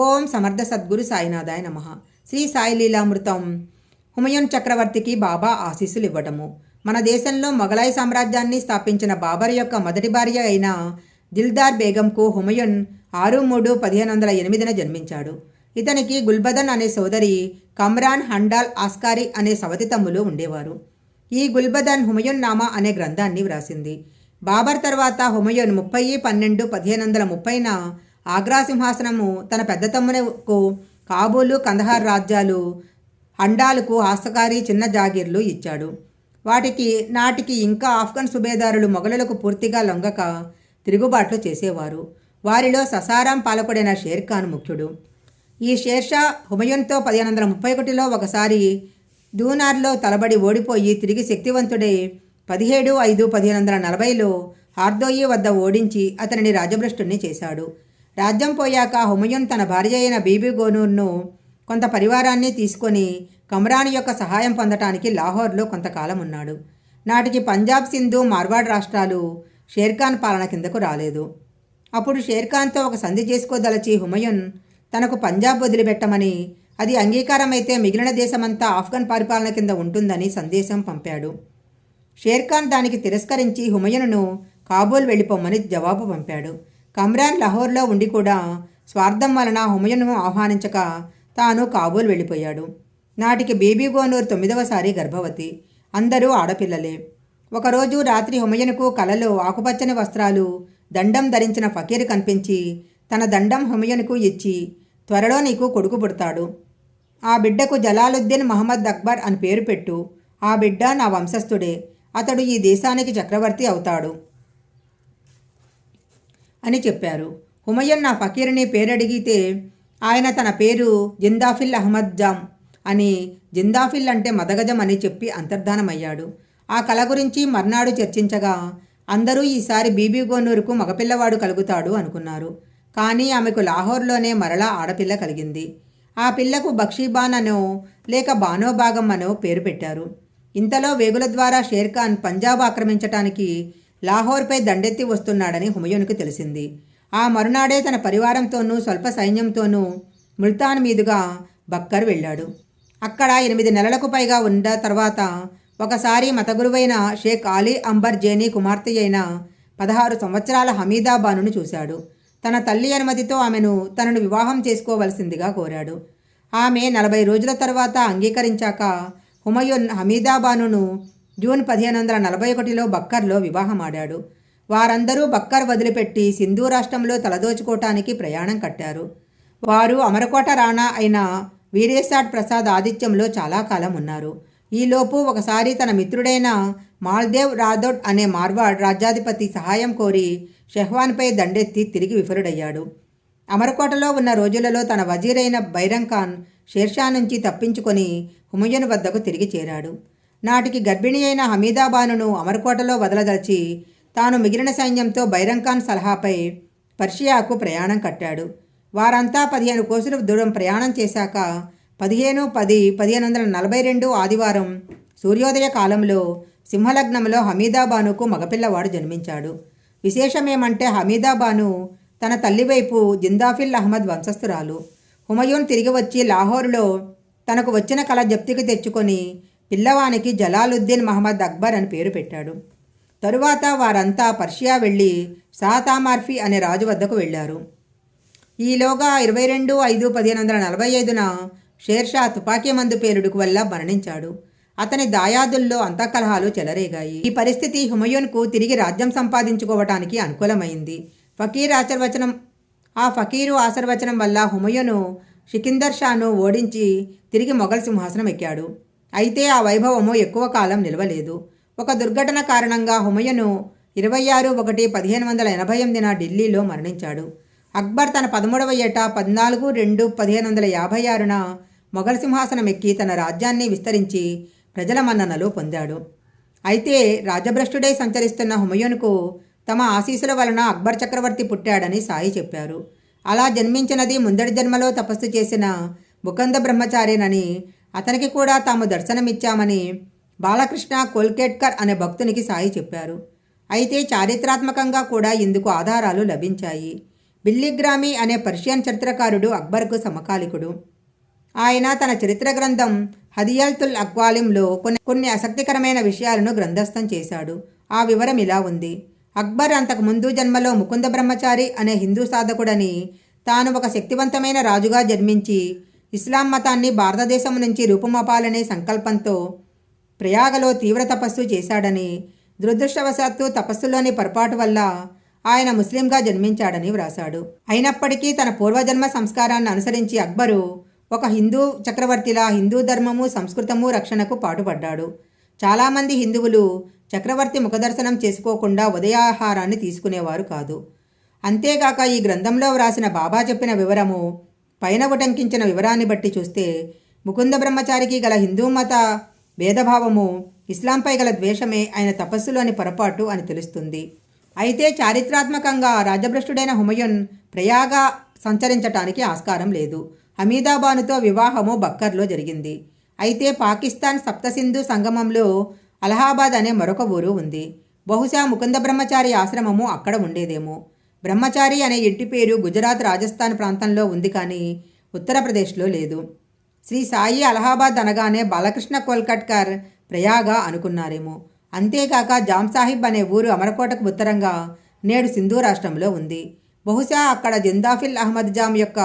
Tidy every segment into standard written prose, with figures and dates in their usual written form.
ఓం సమర్థ సద్గురు సాయినాథాయ నమః. శ్రీ సాయి లీలామృతం. హుమయూన్ చక్రవర్తికి బాబా ఆశీస్సులు ఇవ్వటము. మన దేశంలో మొఘలాయి సామ్రాజ్యాన్ని స్థాపించిన బాబర్ యొక్క మొదటి భార్య అయిన దిల్దార్ బేగంకు హుమయూన్ 6/3/1508 జన్మించాడు. ఇతనికి గుల్బదన్ అనే సోదరి, కమ్రాన్, హండాల్, ఆస్కారి అనే సవతి తమ్ములు ఉండేవారు. ఈ గుల్బదన్ హుమయూన్ నామా అనే గ్రంథాన్ని వ్రాసింది. బాబర్ తర్వాత హుమయూన్ 30/12/1530న ఆగ్రా సింహాసనము తన పెద్ద తమ్మునకు కాబూలు, కందహార్ రాజ్యాలు, హండాలకు ఆస్కారి చిన్న జాగీర్లు ఇచ్చాడు. నాటికి ఇంకా ఆఫ్ఘన్ సుబేదారులు మొఘలులకు పూర్తిగా లొంగక తిరుగుబాట్లు చేసేవారు. వారిలో ససారాం పాలకుడైన షేర్ఖాన్ ముఖ్యుడు. ఈ షేర్షా హుమయూన్తో 1531లో ఒకసారి దూనార్లో తలబడి ఓడిపోయి తిరిగి శక్తివంతుడై 17/5/1540లో హార్దోయి వద్ద ఓడించి అతనిని రాజభ్రష్టుణ్ణి చేశాడు. రాజ్యం పోయాక హుమయూన్ తన భార్య అయిన బీబీ గోనూర్ను కొంత పరివారాన్ని తీసుకొని కమ్రాన్ యొక్క సహాయం పొందటానికి లాహోర్లో కొంతకాలం ఉన్నాడు. నాటికి పంజాబ్, సింధు, మార్వాడ్ రాష్ట్రాలు షేర్ఖాన్ పాలన కిందకు రాలేదు. అప్పుడు షేర్ఖాన్తో ఒక సంధి చేసుకోదలచి హుమయూన్ తనకు పంజాబ్ వదిలిపెట్టమని, అది అంగీకారమైతే మిగిలిన దేశమంతా ఆఫ్ఘన్ పరిపాలన కింద ఉంటుందని సందేశం పంపాడు. షేర్ఖాన్ దానికి తిరస్కరించి హుమయూన్ను కాబూల్ వెళ్ళిపోమ్మని జవాబు పంపాడు. కమ్రాన్ లాహోర్లో ఉండి కూడా స్వార్థం వలన హుమయూన్ను ఆహ్వానించక తాను కాబూల్ వెళ్ళిపోయాడు. నాటికి బీబీ గోనూర్ 9వసారి గర్భవతి. అందరూ ఆడపిల్లలే. ఒకరోజు రాత్రి హుమయూన్కు కలలో ఆకుపచ్చని వస్త్రాలు, దండం ధరించిన ఫకీర్ కనిపించి తన దండం హుమయూన్కు ఇచ్చి, త్వరలో నీకు కొడుకు పుడతాడు, ఆ బిడ్డకు జలాలుద్దీన్ మహమ్మద్ అక్బర్ అని పేరు పెట్టు, ఆ బిడ్డ నా వంశస్థుడే, అతడు ఈ దేశానికి చక్రవర్తి అవుతాడు అని చెప్పారు. హుమయూన్ ఆ ఫకీర్ని పేరడిగితే ఆయన తన పేరు జిందాఫిల్ అహ్మద్ జామ్ అని, జిందాఫిల్ అంటే మదగజం అని చెప్పి అంతర్ధానమయ్యాడు. ఆ కళ గురించి మర్నాడు చర్చించగా అందరూ ఈసారి బీబీ గోనూరుకు మగపిల్లవాడు కలుగుతాడు అనుకున్నారు. కానీ ఆమెకు లాహోర్లోనే మరలా ఆడపిల్ల కలిగింది. ఆ పిల్లకు బక్షీబాన్ అనో లేక బానోబాగం అనో పేరు పెట్టారు. ఇంతలో వేగుల ద్వారా షేర్ఖాన్ పంజాబ్ ఆక్రమించటానికి లాహోర్పై దండెత్తి వస్తున్నాడని హుమయూన్కు తెలిసింది. ఆ మరునాడే తన పరివారంతోనూ స్వల్ప సైన్యంతోనూ ముల్తాన్ మీదుగా బక్కర్ వెళ్ళాడు. అక్కడ 8 నెలలకు పైగా ఉన్న తర్వాత ఒకసారి మతగురువైన షేక్ ఆలీ అంబర్ జేనీ కుమార్తె అయిన 16 సంవత్సరాల హమీదా బానును చూశాడు. తన తల్లి అనుమతితో ఆమెను తనను వివాహం చేసుకోవలసిందిగా కోరాడు. ఆమె 40 రోజుల తర్వాత అంగీకరించాక హుమయూన్ హమీదా బానును జూన్ 1541లో బక్కర్లో వివాహమాడాడు. వారందరూ బక్కర్ వదిలిపెట్టి సింధు రాష్ట్రంలో తలదోచుకోవటానికి ప్రయాణం కట్టారు. వారు అమరకోట రాణా అయిన వీరేసాడ్ ప్రసాద్ ఆతిథ్యంలో చాలా కాలం ఉన్నారు. ఈలోపు ఒకసారి తన మిత్రుడైన మాల్దేవ్ రాథోడ్ అనే మార్వాడ్ రాజ్యాధిపతి సహాయం కోరి షెహ్వాన్పై దండెత్తి తిరిగి విఫలుడయ్యాడు. అమరకోటలో ఉన్న రోజులలో తన వజీరైన బైరంగ్ ఖాన్ షేర్షా నుంచి తప్పించుకొని హుమయూన్ వద్దకు తిరిగి చేరాడు. నాటికి గర్భిణి అయిన హమీదా బానును అమరకోటలో వదలదలిచి తాను మిగిలిన సైన్యంతో బైరంగ్ ఖాన్ సలహాపై పర్షియాకు ప్రయాణం కట్టాడు. వారంతా 15 కోసుల దూరం ప్రయాణం చేశాక 15/10/1542 ఆదివారం సూర్యోదయ కాలంలో సింహలగ్నంలో హమీదా బానుకు మగపిల్లవాడు జన్మించాడు. విశేషమేమంటే హమీదా బాను తన తల్లివైపు జిందాఫిల్ అహ్మద్ వంశస్థురాలు. హుమయూన్ తిరిగి వచ్చి లాహోర్లో తనకు వచ్చిన కళ జప్తికి తెచ్చుకొని పిల్లవానికి జలాలుద్దీన్ మహమ్మద్ అక్బర్ అని పేరు పెట్టాడు. తరువాత వారంతా పర్షియా వెళ్ళి సాతామార్ఫీ అనే రాజు వద్దకు వెళ్ళారు. ఈలోగా 22/5/1545న షేర్షా తుపాకీ మందు పేలుడుకు వల్ల మరణించాడు. అతని దాయాదుల్లో అంతఃకలహాలు చెలరేగాయి. ఈ పరిస్థితి హుమయూన్కు తిరిగి రాజ్యం సంపాదించుకోవటానికి అనుకూలమైంది. ఫకీరు ఆశీర్వచనం వల్ల హుమయూను సికిందర్ షాను ఓడించి తిరిగి మొఘల్ సింహాసనం ఎక్కాడు. అయితే ఆ వైభవము ఎక్కువ కాలం నిలవలేదు. ఒక దుర్ఘటన కారణంగా హుమయూను 26/1/1588న ఢిల్లీలో మరణించాడు. అక్బర్ తన 13వ ఏట 14/2/1556న మొఘల్ సింహాసనం ఎక్కి తన రాజ్యాన్ని విస్తరించి ప్రజల మన్ననలు పొందాడు. అయితే రాజభ్రష్టుడై సంచరిస్తున్న హుమయూన్కు తమ ఆశీస్సుల వలన అక్బర్ చక్రవర్తి పుట్టాడని సాయి చెప్పారు. అలా జన్మించినది ముందడి జన్మలో తపస్సు చేసిన ముకంద బ్రహ్మచారేనని, అతనికి కూడా తాము దర్శనమిచ్చామని బాలకృష్ణ కోల్కేట్కర్ అనే భక్తునికి సాయి చెప్పారు. అయితే చారిత్రాత్మకంగా కూడా ఇందుకు ఆధారాలు లభించాయి. బిల్లిగ్రామీ అనే పర్షియన్ చరిత్రకారుడు అక్బర్కు సమకాలికుడు. ఆయన తన చరిత్ర గ్రంథం హదియతుల్ అక్వాలింలో కొన్ని ఆసక్తికరమైన విషయాలను గ్రంథస్థం చేశాడు. ఆ వివరం ఇలా ఉంది. అక్బర్ అంతకు ముందు జన్మలో ముకుంద బ్రహ్మచారి అనే హిందూ సాధకుడని, తాను ఒక శక్తివంతమైన రాజుగా జన్మించి ఇస్లాం మతాన్ని భారతదేశం నుంచి రూపుమాపాలనే సంకల్పంతో ప్రయాగలో తీవ్ర తపస్సు చేశాడని, దురదృష్టవశాత్తు తపస్సులోని పొరపాటు వల్ల ఆయన ముస్లింగా జన్మించాడని వ్రాశాడు. అయినప్పటికీ తన పూర్వజన్మ సంస్కారాన్ని అనుసరించి అక్బరు ఒక హిందూ చక్రవర్తిలా హిందూ ధర్మము, సంస్కృతము రక్షణకు పాటుపడ్డాడు. చాలామంది హిందువులు చక్రవర్తి ముఖదర్శనం చేసుకోకుండా ఉదయాహారాన్ని తీసుకునేవారు కాదు. అంతేగాక ఈ గ్రంథంలో వ్రాసిన బాబా చెప్పిన వివరము పైన ఉటంకించిన వివరాన్ని బట్టి చూస్తే ముకుంద బ్రహ్మచారికి గల హిందూ మత భేదభావము, ఇస్లాంపై గల ద్వేషమే ఆయన తపస్సులోని పొరపాటు అని తెలుస్తుంది. అయితే చారిత్రాత్మకంగా రాజభ్రష్టుడైన హుమయూన్ ప్రయాగ సంచరించటానికి ఆస్కారం లేదు. హమీదాబానుతో వివాహము బక్కర్లో జరిగింది. అయితే పాకిస్తాన్ సప్తసింధు సంగమంలో అలహాబాద్ అనే మరొక ఊరు ఉంది. బహుశా ముకుంద బ్రహ్మచారి ఆశ్రమము అక్కడ ఉండేదేమో. బ్రహ్మచారి అనే ఇంటి పేరు గుజరాత్, రాజస్థాన్ ప్రాంతంలో ఉంది, కానీ ఉత్తరప్రదేశ్లో లేదు. శ్రీ సాయి అలహాబాద్ అనగానే బాలకృష్ణ కోల్కట్కర్ ప్రయాగ అనుకున్నారేమో. అంతేకాక జామ్ సాహిబ్ అనే ఊరు అమరకోటకు ఉత్తరంగా నేడు సింధు రాష్ట్రంలో ఉంది. బహుశా అక్కడ జిందాఫిల్ అహ్మద్ జామ్ యొక్క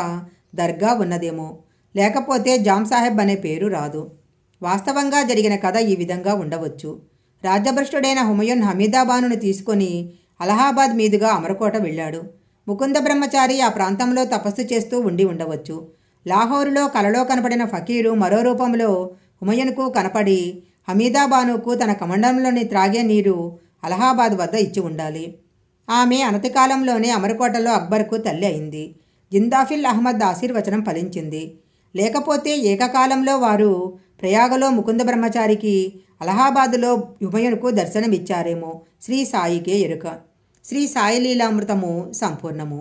దర్గా ఉన్నదేమో. లేకపోతే జామ్ సాహెబ్ అనే పేరు రాదు. వాస్తవంగా జరిగిన కథ ఈ విధంగా ఉండవచ్చు. రాజ్యభ్రష్టుడైన హుమయూన్ హమీదాబానును తీసుకొని అలహాబాద్ మీదుగా అమరకోట వెళ్ళాడు. ముకుంద బ్రహ్మచారి ఆ ప్రాంతంలో తపస్సు చేస్తూ ఉండి ఉండవచ్చు. లాహోరులో కలలో కనపడిన ఫకీరు మరో రూపంలో హుమయూన్కు కనపడి హమీదాబానుకు తన కమండంలోని త్రాగే నీరు అలహాబాద్ వద్ద ఇచ్చి ఉండాలి. ఆమె అనతి కాలంలోనే అమరకోటలో అక్బర్కు తల్లి అయింది. జిందాఫిల్ అహ్మద్ ఆశీర్వచనం ఫలించింది. లేకపోతే ఏకకాలంలో వారు ప్రయాగలో ముకుంద బ్రహ్మచారికి, అలహాబాదులో హుమయూన్కు దర్శనమిచ్చారేమో. శ్రీ సాయికే ఎరుక. శ్రీ సాయి లీలామృతము సంపూర్ణము.